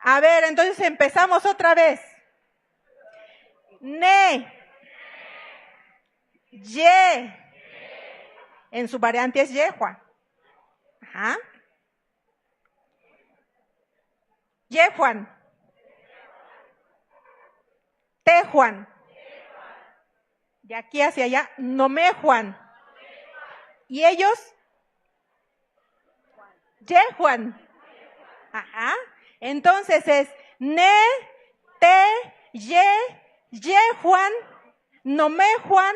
A ver, entonces empezamos otra vez. Ne, ye, en su variante es yehua. Ajá. Yehuan, tejuan, de aquí hacia allá, nomejuan. ¿Y ellos? Yehuan. Ajá. Entonces es ne, te, ye, yehuan, nomejuan,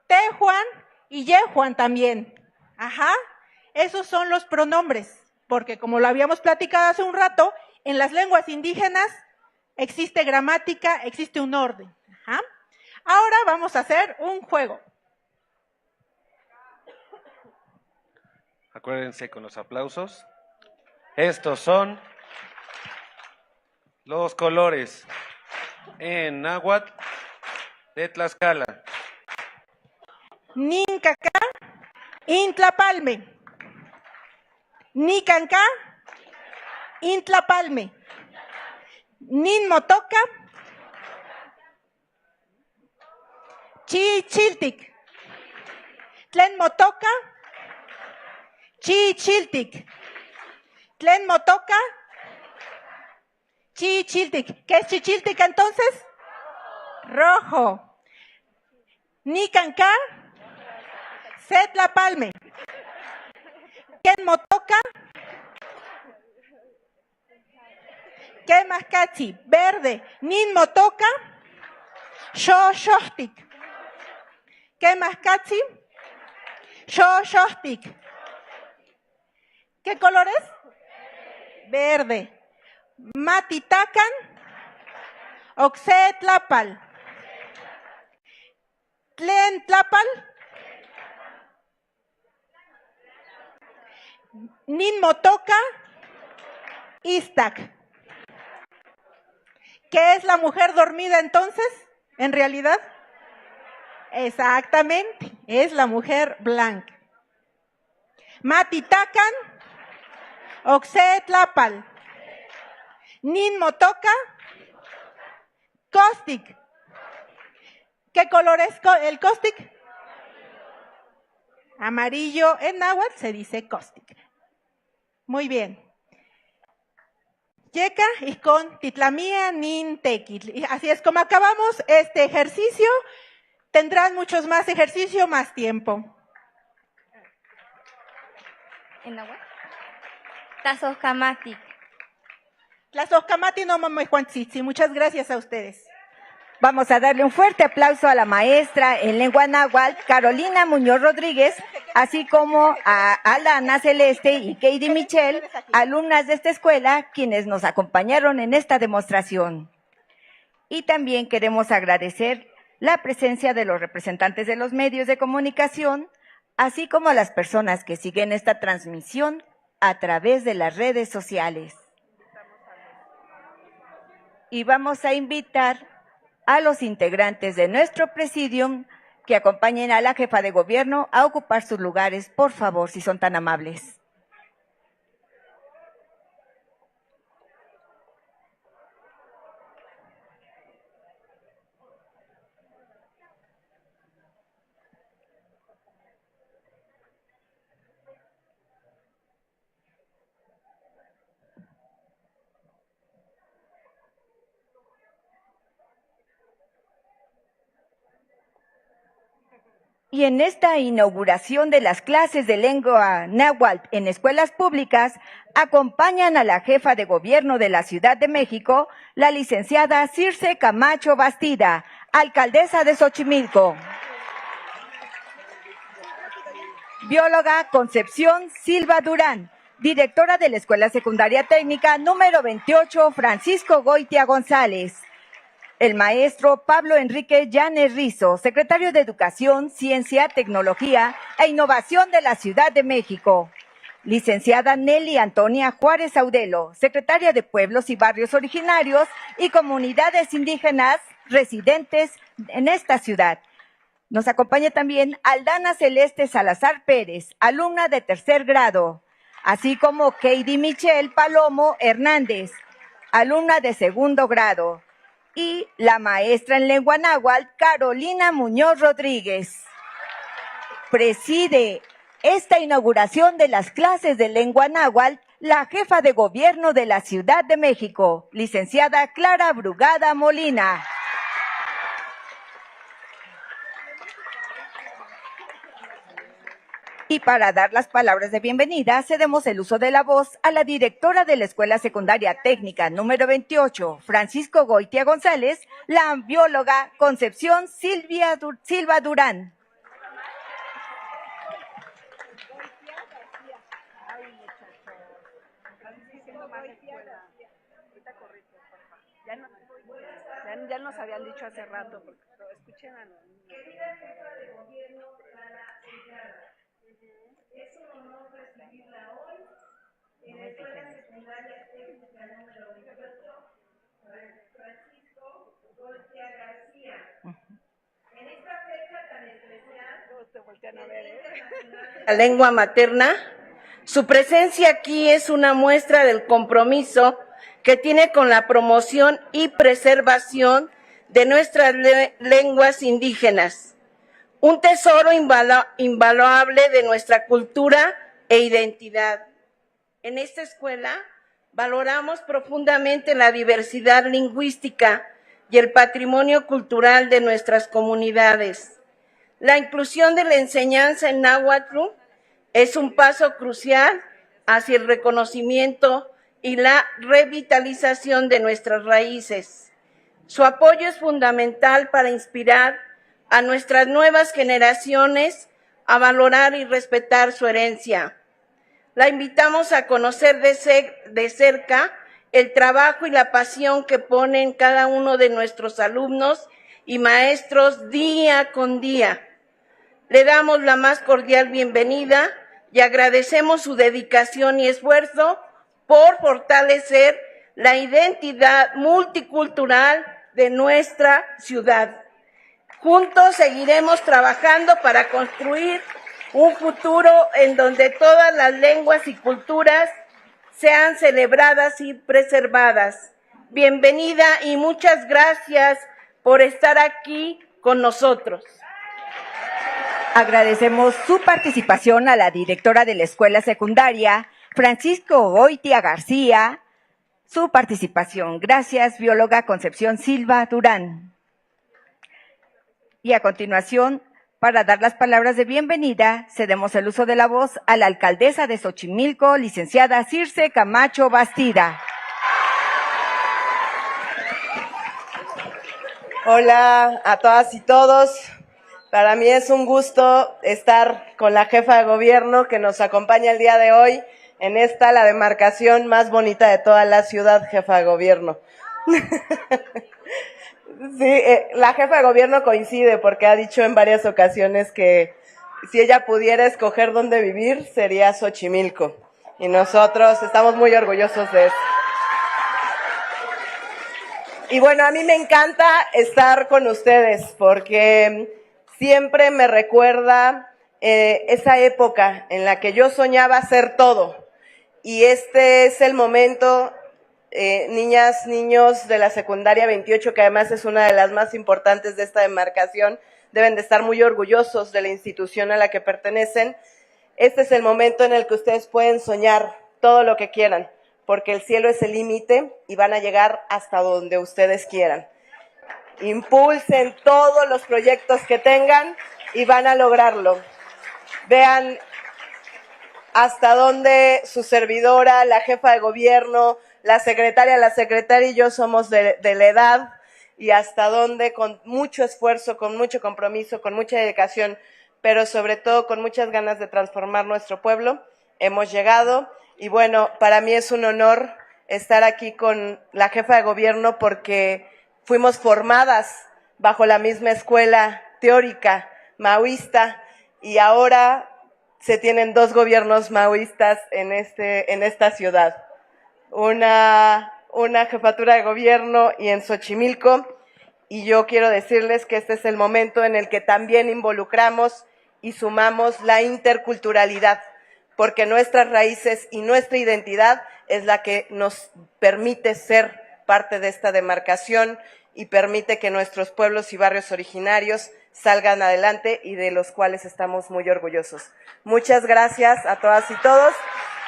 tejuan y yehuan también. Ajá. Esos son los pronombres, porque como lo habíamos platicado hace un rato, en las lenguas indígenas existe gramática, existe un orden. Ajá. Ahora vamos a hacer un juego. Acuérdense con los aplausos. Estos son los colores en náhuatl de Tlaxcala. Nincaca, Intlapalme. Nicanca, Intlapalme. Ninmotoca, Chichiltic. Tlenmotoca, Chichiltic. Tlenmotoca, Chichiltic. ¿Qué es Chichiltic entonces? Rojo. Nicanca, Setlapalme. Kenmotoca, Kemascachi, verde. Ninmotoca, Xoxohtic. Kemascachi, Xoxohtic. ¿Qué color es? Verde. Matitacan, Oxetlapal. Tlentlapal, Ninmotoca, Iztac. ¿Qué es la mujer dormida entonces? ¿En realidad? Exactamente, es la mujer blanca. Matitacan, Oxetlapal. Ninmotoca, Costic. ¿Qué color es el costic? Amarillo. En náhuatl se dice costic. Muy bien. Yeca y con titlamía nin tequil. Así es como acabamos este ejercicio. Tendrán muchos más ejercicios, más tiempo. ¿En náhuatl? Tlazocamatic. Tlazocamati no mamejuantzitzi. Muchas gracias a ustedes. Vamos a darle un fuerte aplauso a la maestra en lengua náhuatl, Carolina Muñoz Rodríguez, así como a Aldana Celeste y Katie Michelle, alumnas de esta escuela, quienes nos acompañaron en esta demostración. Y también queremos agradecer la presencia de los representantes de los medios de comunicación, así como a las personas que siguen esta transmisión a través de las redes sociales. Y vamos a invitar a los integrantes de nuestro presidium que acompañen a la jefa de gobierno a ocupar sus lugares, por favor, si son tan amables. Y en esta inauguración de las clases de lengua náhuatl en escuelas públicas, acompañan a la jefa de gobierno de la Ciudad de México, la licenciada Circe Camacho Bastida, alcaldesa de Xochimilco. Bióloga Concepción Silva Durán, directora de la Escuela Secundaria Técnica número 28, Francisco Goitia González. El maestro Pablo Enrique Llanes Rizo, secretario de Educación, Ciencia, Tecnología e Innovación de la Ciudad de México. Licenciada Nelly Antonia Juárez Audelo, secretaria de Pueblos y Barrios Originarios y Comunidades Indígenas residentes en esta ciudad. Nos acompaña también Aldana Celeste Salazar Pérez, alumna de tercer grado, así como Katie Michelle Palomo Hernández, alumna de segundo grado, y la maestra en lengua náhuatl, Carolina Muñoz Rodríguez. Preside esta inauguración de las clases de lengua náhuatl la jefa de gobierno de la Ciudad de México, licenciada Clara Brugada Molina. Y para dar las palabras de bienvenida, cedemos el uso de la voz a la directora de la Escuela Secundaria Técnica número 28, Francisco Goitia González, la bióloga Concepción Silva Durán. Ya nos habían dicho hace rato, porque lo escuchen a los niños. Es un honor recibirla hoy en la Escuela Secundaria Técnica número 28, Francisco Goitia García. En esta fecha tan especial, todos te voltean a ver, la lengua materna, su presencia aquí es una muestra del compromiso que tiene con la promoción y preservación de nuestras lenguas indígenas, un tesoro invaluable de nuestra cultura e identidad. En esta escuela valoramos profundamente la diversidad lingüística y el patrimonio cultural de nuestras comunidades. La inclusión de la enseñanza en náhuatl es un paso crucial hacia el reconocimiento y la revitalización de nuestras raíces. Su apoyo es fundamental para inspirar a nuestras nuevas generaciones a valorar y respetar su herencia. La invitamos a conocer de cerca el trabajo y la pasión que ponen cada uno de nuestros alumnos y maestros día con día. Le damos la más cordial bienvenida y agradecemos su dedicación y esfuerzo por fortalecer la identidad multicultural de nuestra ciudad. Juntos seguiremos trabajando para construir un futuro en donde todas las lenguas y culturas sean celebradas y preservadas. Bienvenida y muchas gracias por estar aquí con nosotros. Agradecemos su participación a la directora de la escuela secundaria, Francisco Goitia García, su participación. Gracias, bióloga Concepción Silva Durán. Y a continuación, para dar las palabras de bienvenida, cedemos el uso de la voz a la alcaldesa de Xochimilco, licenciada Circe Camacho Bastida. Hola a todas y todos. Para mí es un gusto estar con la jefa de gobierno que nos acompaña el día de hoy en esta, la demarcación más bonita de toda la ciudad, jefa de gobierno. Sí, la jefa de gobierno coincide porque ha dicho en varias ocasiones que si ella pudiera escoger dónde vivir sería Xochimilco. Y nosotros estamos muy orgullosos de eso. Y bueno, a mí me encanta estar con ustedes porque siempre me recuerda esa época en la que yo soñaba ser todo. Y este es el momento, niñas, niños de la secundaria 28, que además es una de las más importantes de esta demarcación, deben de estar muy orgullosos de la institución a la que pertenecen. Este es el momento en el que ustedes pueden soñar todo lo que quieran, porque el cielo es el límite y van a llegar hasta donde ustedes quieran. Impulsen todos los proyectos que tengan y van a lograrlo. Vean hasta dónde su servidora, la jefa de gobierno, la secretaria y yo somos de la edad y hasta dónde con mucho esfuerzo, con mucho compromiso, con mucha dedicación, pero sobre todo con muchas ganas de transformar nuestro pueblo, hemos llegado. Y bueno, para mí es un honor estar aquí con la jefa de gobierno porque fuimos formadas bajo la misma escuela teórica maoísta y ahora se tienen dos gobiernos maoístas en esta ciudad. Una jefatura de gobierno y en Xochimilco, y yo quiero decirles que este es el momento en el que también involucramos y sumamos la interculturalidad, porque nuestras raíces y nuestra identidad es la que nos permite ser parte de esta demarcación y permite que nuestros pueblos y barrios originarios salgan adelante y de los cuales estamos muy orgullosos. Muchas gracias a todas y todos,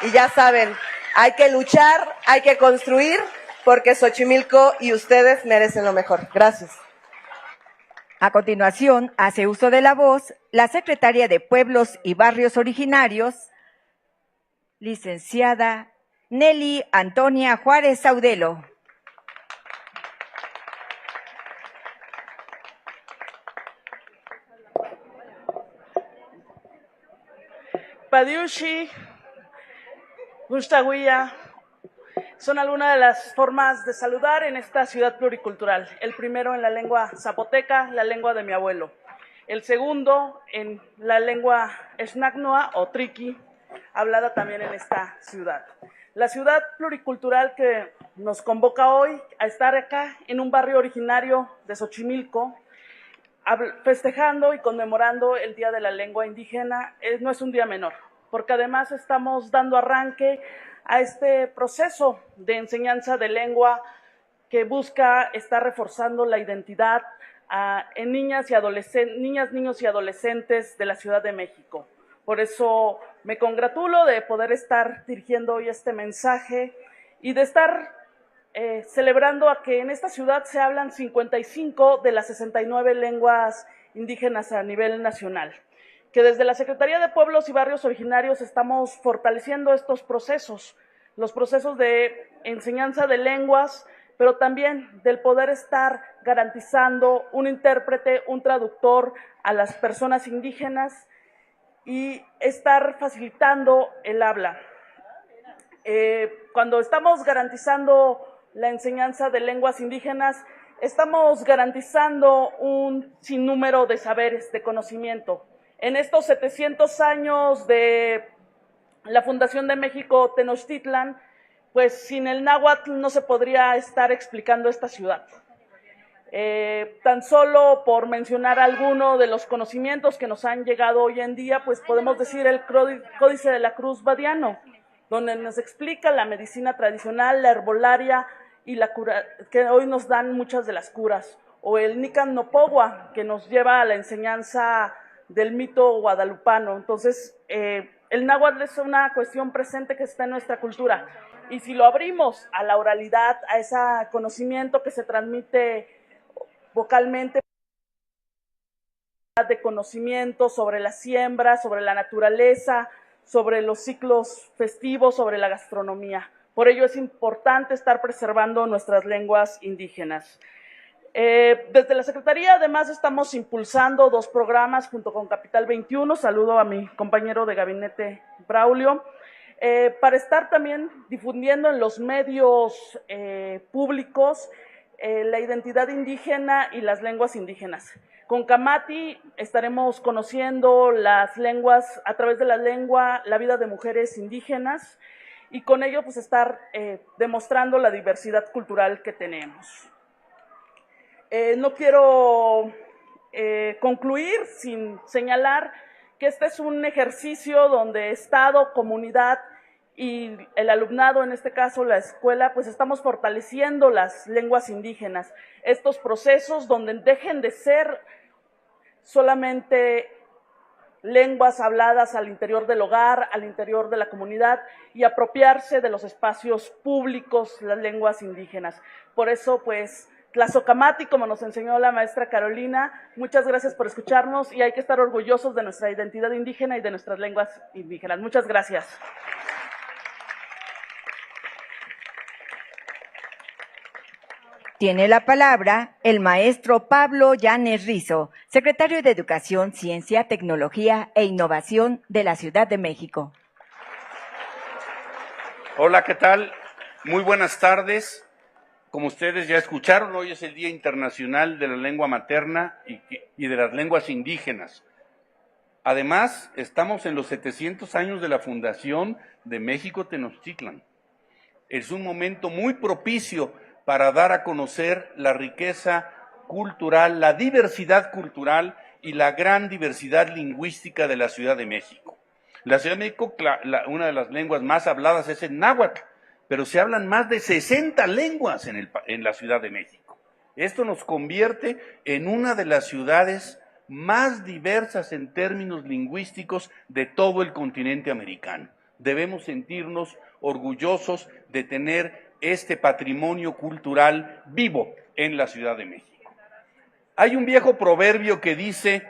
y ya saben, hay que luchar, hay que construir, porque Xochimilco y ustedes merecen lo mejor. Gracias. A continuación, hace uso de la voz la secretaria de Pueblos y Barrios Originarios, licenciada Nelly Antonia Juárez Saudelo. Padiushi, Gustaguía, son algunas de las formas de saludar en esta ciudad pluricultural. El primero en la lengua zapoteca, la lengua de mi abuelo. El segundo en la lengua xnacnoa o triqui, hablada también en esta ciudad. La ciudad pluricultural que nos convoca hoy a estar acá en un barrio originario de Xochimilco, festejando y conmemorando el Día de la Lengua Indígena, no es un día menor, porque además estamos dando arranque a este proceso de enseñanza de lengua que busca estar reforzando la identidad en niñas, niños y adolescentes de la Ciudad de México. Por eso me congratulo de poder estar dirigiendo hoy este mensaje y de estar celebrando a que en esta ciudad se hablan 55 de las 69 lenguas indígenas a nivel nacional, que desde la Secretaría de Pueblos y Barrios Originarios estamos fortaleciendo estos procesos, los procesos de enseñanza de lenguas, pero también del poder estar garantizando un intérprete, un traductor a las personas indígenas y estar facilitando el habla. Cuando estamos garantizando la enseñanza de lenguas indígenas, estamos garantizando un sinnúmero de saberes, de conocimiento. En estos 700 años de la fundación de México Tenochtitlan, pues sin el náhuatl no se podría estar explicando esta ciudad. Tan solo por mencionar alguno de los conocimientos que nos han llegado hoy en día, pues podemos decir el Códice de la Cruz Badiano, donde nos explica la medicina tradicional, la herbolaria y la cura, que hoy nos dan muchas de las curas, o el Nican Nopogua, que nos lleva a la enseñanza del mito guadalupano. Entonces, el náhuatl es una cuestión presente que está en nuestra cultura, y si lo abrimos a la oralidad, a ese conocimiento que se transmite vocalmente, de conocimiento sobre la siembra, sobre la naturaleza, sobre los ciclos festivos, sobre la gastronomía. Por ello es importante estar preservando nuestras lenguas indígenas. Desde la Secretaría, además, estamos impulsando 2 programas junto con Capital 21, saludo a mi compañero de gabinete Braulio, para estar también difundiendo en los medios públicos la identidad indígena y las lenguas indígenas. Con Camati estaremos conociendo las lenguas, a través de la lengua, la vida de mujeres indígenas, y con ello pues estar demostrando la diversidad cultural que tenemos. No quiero concluir sin señalar que este es un ejercicio donde Estado, comunidad y el alumnado, en este caso la escuela, pues estamos fortaleciendo las lenguas indígenas. Estos procesos donde dejen de ser solamente lenguas habladas al interior del hogar, al interior de la comunidad, y apropiarse de los espacios públicos, las lenguas indígenas. Por eso, pues, Tlazocamati, como nos enseñó la maestra Carolina, muchas gracias por escucharnos, y hay que estar orgullosos de nuestra identidad indígena y de nuestras lenguas indígenas. Muchas gracias. Tiene la palabra el maestro Pablo Llanes Rizo, secretario de Educación, Ciencia, Tecnología e Innovación de la Ciudad de México. Hola, ¿qué tal? Muy buenas tardes. Como ustedes ya escucharon, hoy es el Día Internacional de la Lengua Materna y de las Lenguas Indígenas. Además, estamos en los 700 años de la fundación de México Tenochtitlan. Es un momento muy propicio para dar a conocer la riqueza cultural, la diversidad cultural y la gran diversidad lingüística de la Ciudad de México. La Ciudad de México, una de las lenguas más habladas es el náhuatl, pero se hablan más de 60 lenguas en la Ciudad de México. Esto nos convierte en una de las ciudades más diversas en términos lingüísticos de todo el continente americano. Debemos sentirnos orgullosos de tener este patrimonio cultural vivo en la Ciudad de México. Hay un viejo proverbio que dice: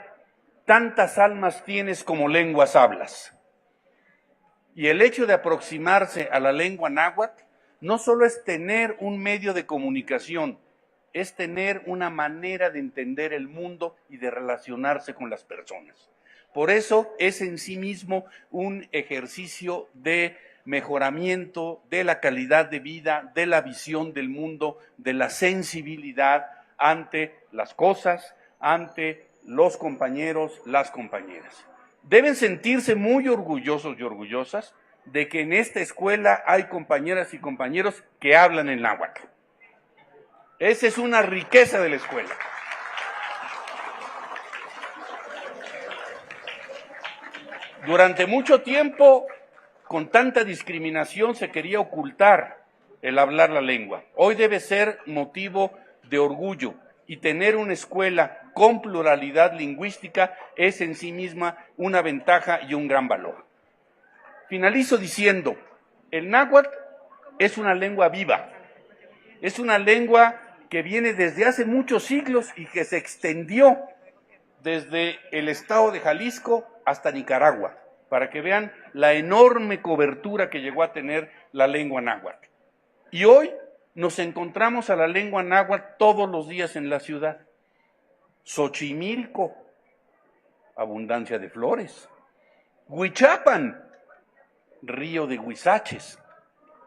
tantas almas tienes como lenguas hablas. Y el hecho de aproximarse a la lengua náhuatl no solo es tener un medio de comunicación, es tener una manera de entender el mundo y de relacionarse con las personas. Por eso es en sí mismo un ejercicio de mejoramiento de la calidad de vida, de la visión del mundo, de la sensibilidad ante las cosas, ante los compañeros, las compañeras. Deben sentirse muy orgullosos y orgullosas de que en esta escuela hay compañeras y compañeros que hablan en náhuatl. Esa es una riqueza de la escuela. Durante mucho tiempo, con tanta discriminación, se quería ocultar el hablar la lengua. Hoy debe ser motivo de orgullo, y tener una escuela con pluralidad lingüística es en sí misma una ventaja y un gran valor. Finalizo diciendo, el náhuatl es una lengua viva, es una lengua que viene desde hace muchos siglos y que se extendió desde el estado de Jalisco hasta Nicaragua, para que vean la enorme cobertura que llegó a tener la lengua náhuatl. Y hoy nos encontramos a la lengua náhuatl todos los días en la ciudad. Xochimilco, abundancia de flores. Huichapan, río de huizaches.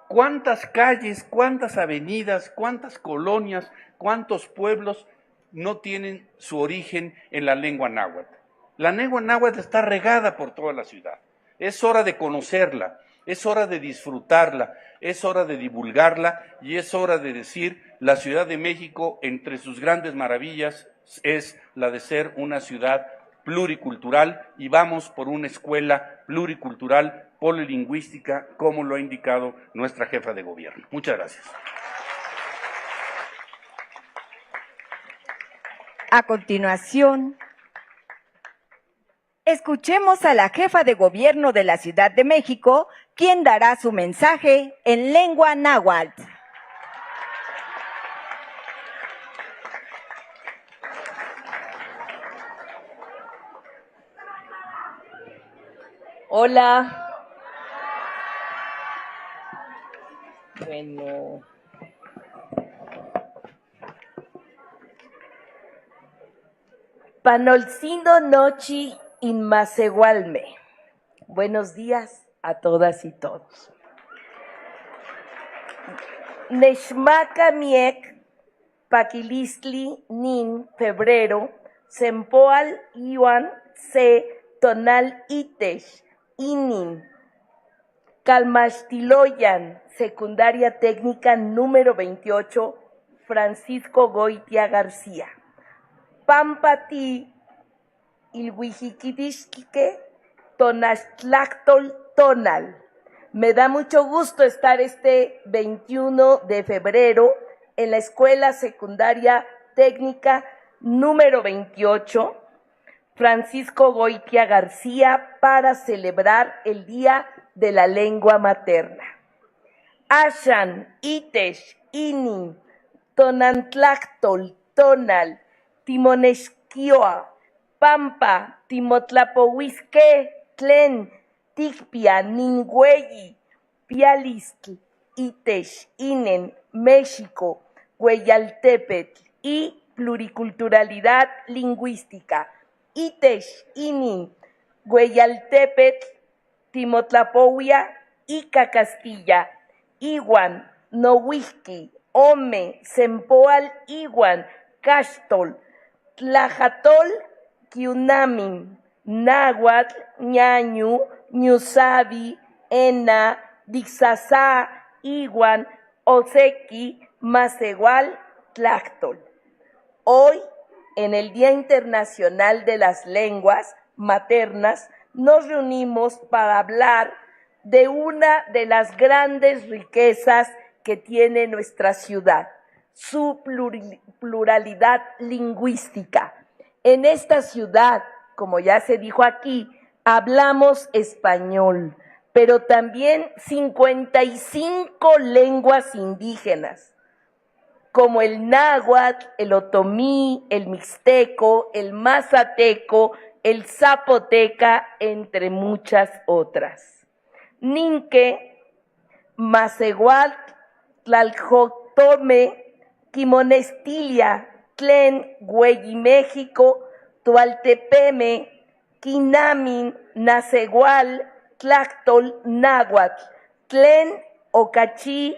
¿Cuántas calles, cuántas avenidas, cuántas colonias, cuántos pueblos no tienen su origen en la lengua náhuatl? La lengua náhuatl está regada por toda la ciudad. Es hora de conocerla, es hora de disfrutarla, es hora de divulgarla y es hora de decir: la Ciudad de México, entre sus grandes maravillas, es la de ser una ciudad pluricultural, y vamos por una escuela pluricultural, polilingüística, como lo ha indicado nuestra jefa de gobierno. Muchas gracias. A continuación, escuchemos a la jefa de gobierno de la Ciudad de México, quien dará su mensaje en lengua náhuatl. Hola. Bueno. Panolcindo nochi inmasegualme. Buenos días a todas y todos. Neshmaka miek paquilistli nin febrero sempoal iwan se tonal itesh inin Calmastiloyan, secundaria técnica número 28, Francisco Goitia García. Pampati Ilhuijiquidixquique Tonastlactol Tonal. Me da mucho gusto estar este 21 de febrero en la Escuela Secundaria Técnica número 28, Francisco Goitia García, para celebrar el Día de la Lengua Materna. Ashan, Itesh, Inin, Tonantlactol, Tonal, Timonesquioa, Pampa, Timotlapohuisque, Tlen, Ticpia, Ningüeyi, Pialistl, Itesh, Inen, México, Hueyaltepetl y pluriculturalidad lingüística. Itesh, Inin, Hueyaltepetl, Timotlapowia, Ica Castilla, Iwan, Nohuixqui, Ome, Sempoal, Iwan, Caxtol, Tlajatol, Quiunamin, Náhuatl, Ñañu, Ñusabi, Ena, Dixasá, Iwan, Osequi, Macehual, Tlactol. Hoy, en el Día Internacional de las Lenguas Maternas, nos reunimos para hablar de una de las grandes riquezas que tiene nuestra ciudad, su pluralidad lingüística. En esta ciudad, como ya se dijo aquí, hablamos español, pero también 55 lenguas indígenas, como el náhuatl, el otomí, el mixteco, el mazateco, el zapoteca, entre muchas otras. Ninque, Macehuatl, Tlaljotome, Quimonestilia, Tlen, México, Tualtepeme, Quinamin, Nacehual, Tlactol, Náhuatl, Tlen, Ocachí,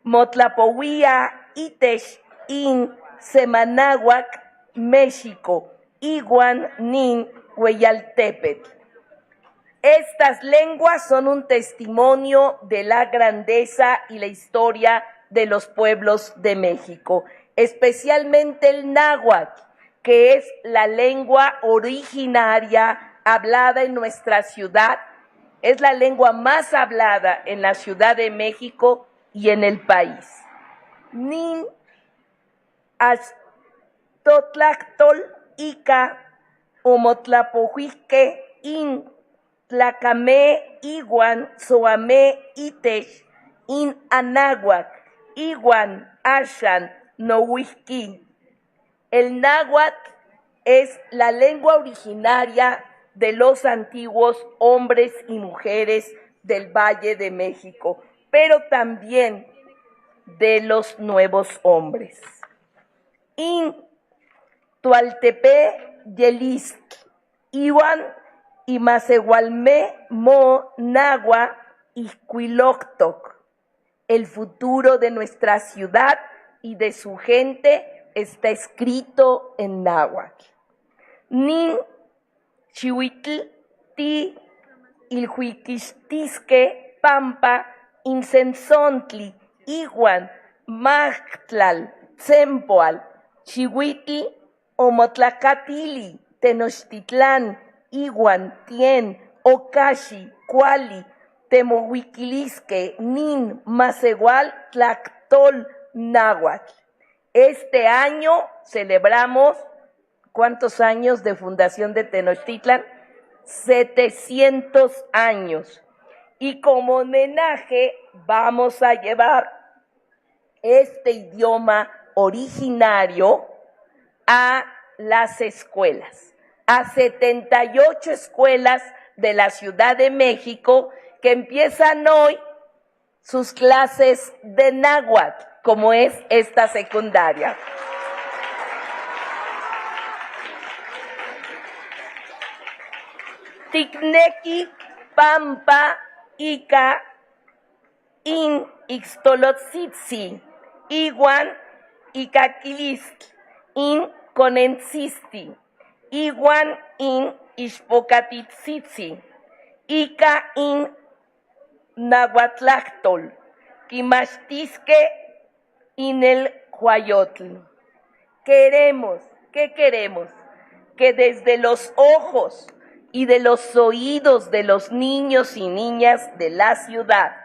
Motlapohuía, Itesh, In, Semanáhuac, México, Iguan, Nin, Hueyaltepetl. Estas lenguas son un testimonio de la grandeza y la historia de los pueblos de México, especialmente el náhuatl, que es la lengua originaria hablada en nuestra ciudad, es la lengua más hablada en la Ciudad de México y en el país. Nin Axtotlactol Ica Omotlapohuique In Tlacamé Iguan Soamé Itesh In Anáhuac Iguan Ashan Nohuisquí. El náhuatl es la lengua originaria de los antiguos hombres y mujeres del Valle de México, pero también de los nuevos hombres. In Tualtepe Yelisc, Iwan y Macehualmé Mo Nagua Ixcuiloctoc. El futuro de nuestra ciudad y de su gente está escrito en náhuatl. Nin Chihuitl Ti Ilhuiquistisque Pampa Incensontli Iguan Maxtlal Tsempoal Chihuitl Omotlacatili Tenochtitlán Iguan Tien Ocashi Cuali Temohuiquilisque Nin Macehual Tlactol Náhuatl. Este año celebramos, ¿cuántos años de fundación de Tenochtitlán? 700 años. Y como homenaje vamos a llevar este idioma originario a las escuelas, a 78 escuelas de la Ciudad de México que empiezan hoy sus clases de náhuatl, como es esta secundaria. Ticnequi, Pampa, Ica, In, Ixtolotzitzi, Iguan, Icaquilistl, In, Conenzisti, Iguan, In, Ixpocatitzitzi, Ica, In, Nahuatlactol, Quimastisque, Inel Huayotl. ¿Qué queremos? Que desde los ojos y de los oídos de los niños y niñas de la ciudad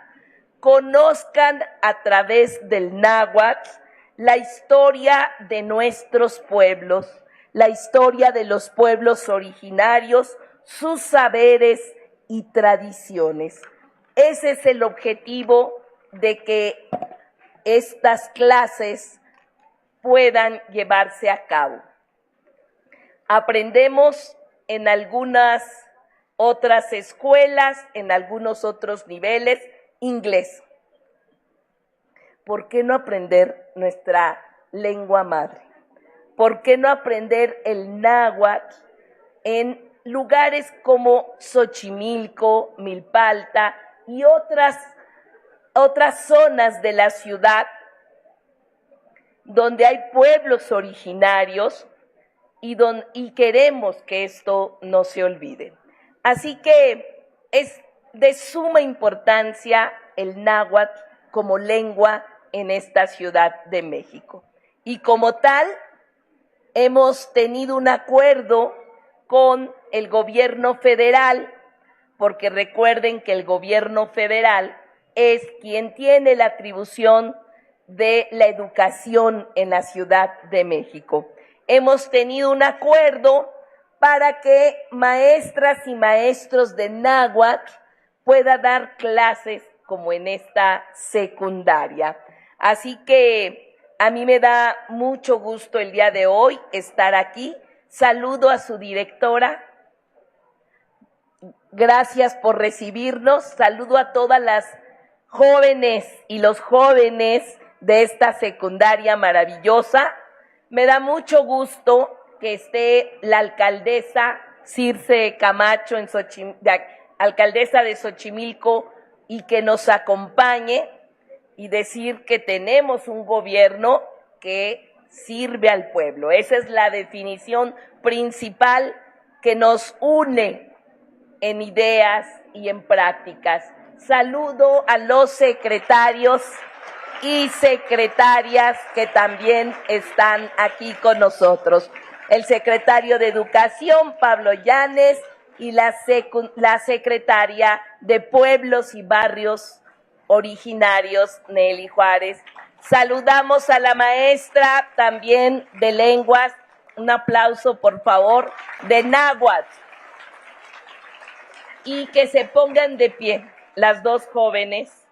conozcan a través del náhuatl la historia de nuestros pueblos, la historia de los pueblos originarios, sus saberes y tradiciones. Ese es el objetivo de que estas clases puedan llevarse a cabo. Aprendemos en algunas otras escuelas, en algunos otros niveles, inglés. ¿Por qué no aprender nuestra lengua madre? ¿Por qué no aprender el náhuatl en lugares como Xochimilco, Milpalta y otras zonas de la ciudad donde hay pueblos originarios y queremos que esto no se olvide? Así que es de suma importancia el náhuatl como lengua en esta Ciudad de México. Y como tal, hemos tenido un acuerdo con el gobierno federal porque recuerden que el gobierno federal es quien tiene la atribución de la educación en la Ciudad de México. Hemos tenido un acuerdo para que maestras y maestros de náhuatl puedan dar clases como en esta secundaria. Así que a mí me da mucho gusto el día de hoy estar aquí. Saludo a su directora. Gracias por recibirnos. Saludo a todas las jóvenes y los jóvenes de esta secundaria maravillosa. Me da mucho gusto que esté la alcaldesa Circe Camacho, alcaldesa de Xochimilco, y que nos acompañe y decir que tenemos un gobierno que sirve al pueblo. Esa es la definición principal que nos une en ideas y en prácticas. Saludo a los secretarios y secretarias que también están aquí con nosotros. El secretario de Educación, Pablo Llanes, y la secretaria de Pueblos y Barrios Originarios, Nelly Juárez. Saludamos a la maestra también de lenguas, un aplauso por favor, de náhuatl. Y que se pongan de pie las dos jóvenes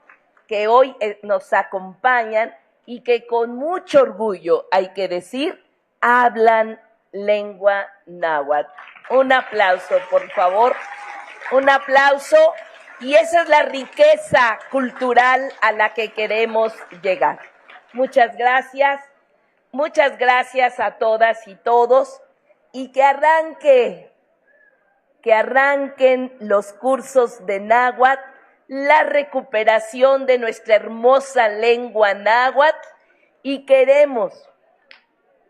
que hoy nos acompañan y que con mucho orgullo, hay que decir, hablan lengua náhuatl. Un aplauso, por favor, un aplauso. Y esa es la riqueza cultural a la que queremos llegar. Muchas gracias a todas y todos, y que arranquen los cursos de náhuatl, la recuperación de nuestra hermosa lengua náhuatl, y queremos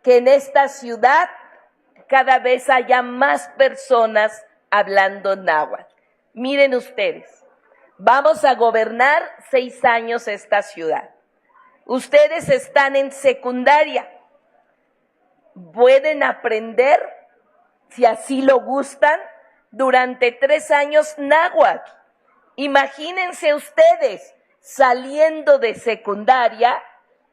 que en esta ciudad cada vez haya más personas hablando náhuatl. Miren ustedes, vamos a gobernar 6 años esta ciudad. Ustedes están en secundaria. Pueden aprender, si así lo gustan, durante 3 años náhuatl. Imagínense ustedes, saliendo de secundaria,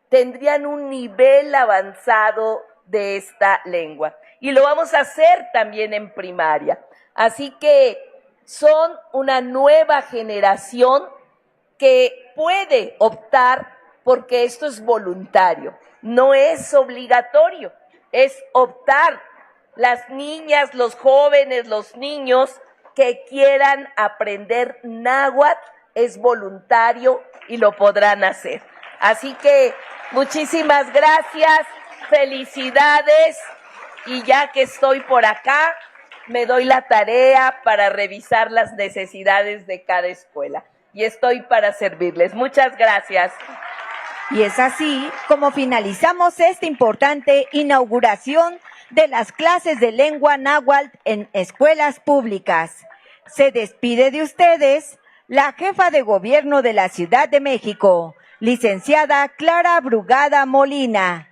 tendrían un nivel avanzado de esta lengua. Y lo vamos a hacer también en primaria. Así que son una nueva generación que puede optar, porque esto es voluntario, no es obligatorio, es optar. Las niñas, los jóvenes, los niños que quieran aprender náhuatl es voluntario y lo podrán hacer. Así que muchísimas gracias, felicidades, y ya que estoy por acá, me doy la tarea para revisar las necesidades de cada escuela. Y estoy para servirles. Muchas gracias. Y es así como finalizamos esta importante inauguración de las clases de lengua náhuatl en escuelas públicas. Se despide de ustedes la jefa de gobierno de la Ciudad de México, licenciada Clara Brugada Molina.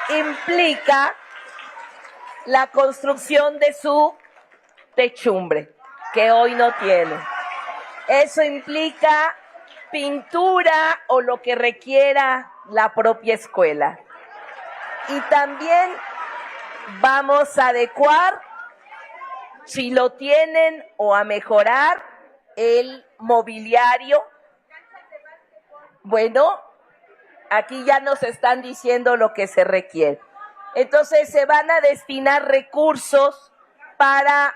Implica la construcción de su techumbre, que hoy no tiene. Eso implica pintura o lo que requiera la propia escuela. Y también vamos a adecuar, si lo tienen, o a mejorar el mobiliario. Bueno, aquí ya nos están diciendo lo que se requiere. Entonces se van a destinar recursos para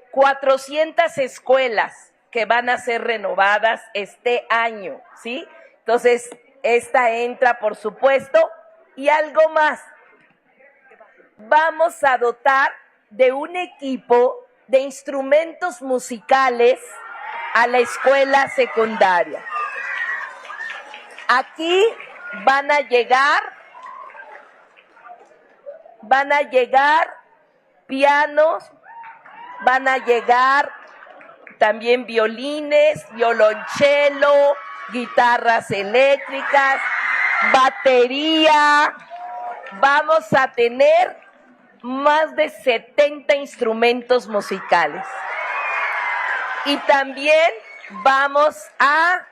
400 escuelas que van a ser renovadas este año, ¿sí? Entonces, esta entra, por supuesto, y algo más. Vamos a dotar de un equipo de instrumentos musicales a la escuela secundaria. Aquí van a llegar pianos, van a llegar también violines, violonchelo, guitarras eléctricas, batería, vamos a tener más de 70 instrumentos musicales. Y también vamos a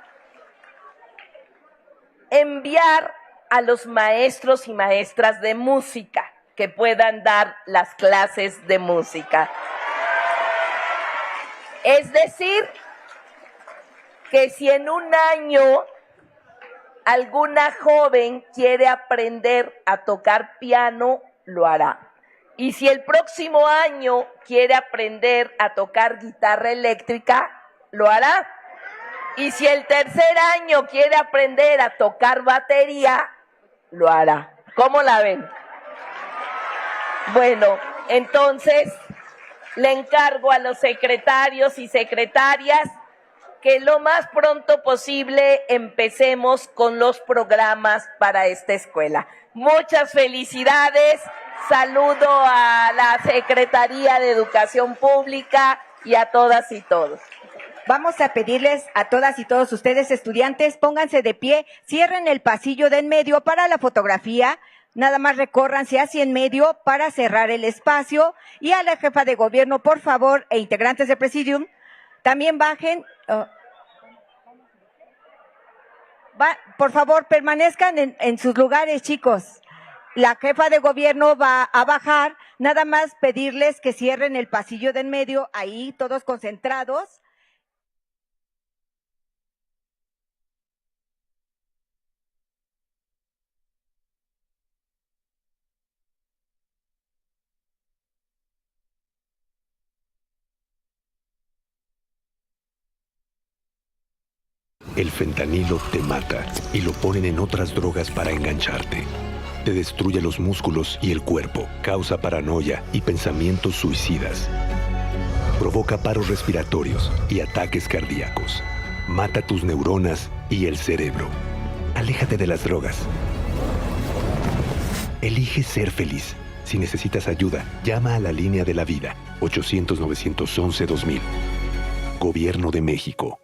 enviar a los maestros y maestras de música que puedan dar las clases de música. Es decir, que si en un año alguna joven quiere aprender a tocar piano, lo hará. Y si el próximo año quiere aprender a tocar guitarra eléctrica, lo hará. Y si el tercer año quiere aprender a tocar batería, lo hará. ¿Cómo la ven? Bueno, entonces le encargo a los secretarios y secretarias que lo más pronto posible empecemos con los programas para esta escuela. Muchas felicidades, saludo a la Secretaría de Educación Pública y a todas y todos. Vamos a pedirles a todas y todos ustedes, estudiantes, pónganse de pie, cierren el pasillo de en medio para la fotografía, nada más recórranse hacia en medio para cerrar el espacio, y a la jefa de gobierno, por favor, e integrantes del presidium, también bajen, por favor, permanezcan en sus lugares, chicos. La jefa de gobierno va a bajar, nada más pedirles que cierren el pasillo de en medio, ahí todos concentrados. El fentanilo te mata y lo ponen en otras drogas para engancharte. Te destruye los músculos y el cuerpo, causa paranoia y pensamientos suicidas. Provoca paros respiratorios y ataques cardíacos. Mata tus neuronas y el cerebro. Aléjate de las drogas. Elige ser feliz. Si necesitas ayuda, llama a la línea de la vida, 800-911-2000. Gobierno de México.